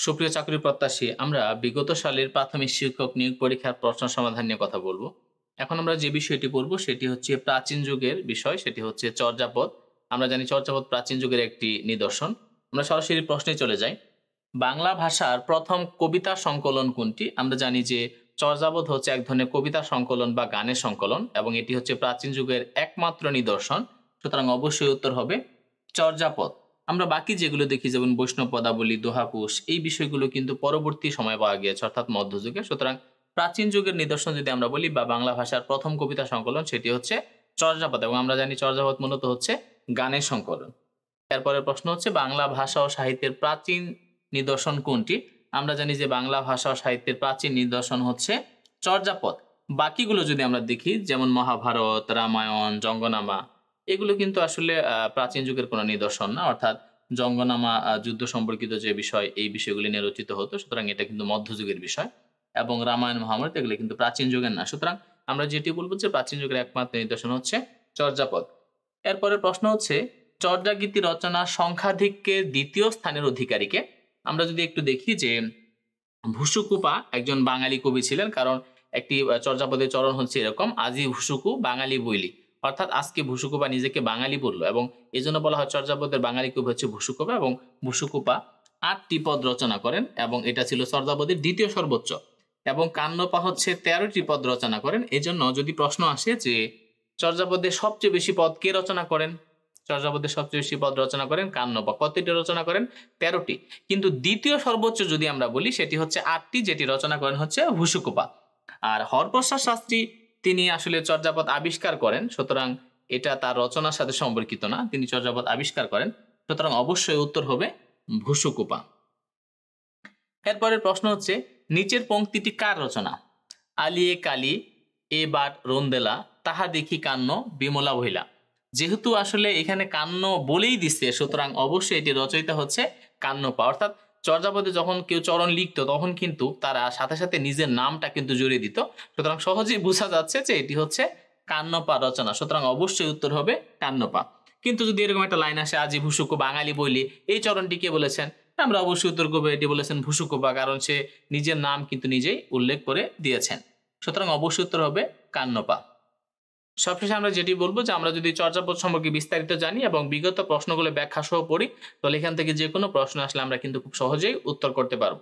সুপ্রিয় চাকরি প্রত্যাশী, আমরা বিগত সালের প্রাথমিক শিক্ষক নিয়োগ পরীক্ষার প্রশ্ন সমাধান নিয়ে কথা বলবো। এখন আমরা যে বিষয়টি পড়ব সেটি হচ্ছে প্রাচীন যুগের বিষয়, সেটি হচ্ছে চর্যাপদ। আমরা জানি চর্যাপদ প্রাচীন যুগের একটি নিদর্শন। আমরা সরাসরি প্রশ্নে চলে যাই। বাংলা ভাষার প্রথম কবিতা সংকলন কোনটি? আমরা জানি যে চর্যাপদ হচ্ছে এক ধরনের কবিতা সংকলন বা গানের সংকলন এবং এটি হচ্ছে প্রাচীন যুগের একমাত্র নিদর্শন। সুতরাং অবশ্যই উত্তর হবে চর্যাপদ। আমরা বাকি যেগুলো দেখি যেমন বৈষ্ণব পদাবলী, দোহাকুশ, এই বিষয়গুলো কিন্তু পরবর্তী সময়ে পাওয়া গিয়েছে, অর্থাৎ মধ্যযুগে। সুতরাং প্রাচীন যুগের নিদর্শন যদি আমরা বলি বা বাংলা ভাষার প্রথম কবিতা সংকলন, সেটি হচ্ছে চর্যাপদ এবং আমরা জানি চর্যাপদ মূলত হচ্ছে গানের সংকলন। এরপরের প্রশ্ন হচ্ছে বাংলা ভাষা ও সাহিত্যের প্রাচীন নিদর্শন কোনটি? আমরা জানি যে বাংলা ভাষা ও সাহিত্যের প্রাচীন নিদর্শন হচ্ছে চর্যাপদ। বাকিগুলো যদি আমরা দেখি যেমন মহাভারত, রামায়ণ, জঙ্গনামা, এগুলো কিন্তু আসলে প্রাচীন যুগের কোনো নিদর্শন না, অর্থাৎ জঙ্গনামা যুদ্ধ সম্পর্কিত যে বিষয়, এই বিষয়গুলি নিয়ে রচিত হতো, সুতরাং এটা কিন্তু মধ্যযুগের বিষয়। এবং রামায়ণ, মহাভারত এগুলো কিন্তু প্রাচীন যুগের না। সুতরাং আমরা যেটি বলবো যে প্রাচীন যুগের একমাত্র নিদর্শন হচ্ছে চর্যাপদ। এরপরের প্রশ্ন হচ্ছে চর্যাগীতি রচনা সংখ্যাধিক্যের দ্বিতীয় স্থানের অধিকারীকে? আমরা যদি একটু দেখি যে ভুসুকুপা একজন বাঙালি কবি ছিলেন, কারণ একটি চর্যাপদের চরণ হচ্ছে এরকম, আজি ভুসুকু বাঙালি বইলি, অর্থাৎ আজকে ভুসুকুপা নিজেকে বাঙালি বলল এবং এই জন্য বলা হয় চর্যাপদের বাঙালি কবি হচ্ছে ভুসুকুপা। এবং ভুসুকুপা 8টি পদ রচনা করেন এবং এটা ছিল চর্যাপদের দ্বিতীয় সর্বোচ্চ। এবং কান্নপা হচ্ছে 13টি পদ রচনা করেন। এজন্য যদি প্রশ্ন আসে যে চর্যাপদের সবচেয়ে বেশি পদ কে রচনা করেন, চর্যাপদের সবচেয়ে বেশি পদ রচনা করেন কান্নপা। কতটি রচনা করেন? 13টি। কিন্তু দ্বিতীয় সর্বোচ্চ যদি আমরা বলি সেটি হচ্ছে 8টি, যেটি রচনা করেন হচ্ছে ভুসুকুপা। আর হরপ্রসাদ শাস্ত্রী তিনি আসলে চর্যাপদ আবিষ্কার করেন, সুতরাং এটা তার রচনার সাথে সম্পর্কিত না, তিনি চর্যাপদ আবিষ্কার করেন। সুতরাং অবশ্যই উত্তর হবে ভুসুকুপা। এরপরের প্রশ্ন হচ্ছে নিচের পংক্তিটি কার রচনা? আলিয়ে কালি এ বাট রন্দেলা তাহা দেখি কান্ন বিমলা বহিলা। যেহেতু আসলে এখানে কান্ন বলেই দিচ্ছে, সুতরাং অবশ্যই এটি রচয়িতা হচ্ছে কান্নপা। অর্থাৎ চর্যাপদে যখন কেউ চরণ লিখতো তখন কিন্তু তারা সাথে সাথে নিজের নামটা কিন্তু জুড়ে দিত, সুতরাং সহজেই বোঝা যাচ্ছে যে এটি হচ্ছে কান্নপা রচনা। সুতরাং অবশ্যই উত্তর হবে কান্নপা। কিন্তু যদি এরকম একটা লাইন আসে আজি ভুসুকু বাঙালি বইলি, এই চরণটি কে বলেছেন? আমরা অবশ্যই উত্তর করবো এটি বলেছেন ভুসুকুপা, কারণ সে নিজের নাম কিন্তু নিজেই উল্লেখ করে দিয়েছেন। সুতরাং অবশ্যই উত্তর হবে কান্নপা। সবশেষে আমরা যেটি বলবো যে আমরা যদি চর্যাপদ সম্পর্কে বিস্তারিত জানি এবং বিগত প্রশ্নগুলো ব্যাখ্যা সহ পড়ি, তাহলে এখান থেকে যে কোনো প্রশ্ন আসলে আমরা কিন্তু খুব সহজেই উত্তর করতে পারবো।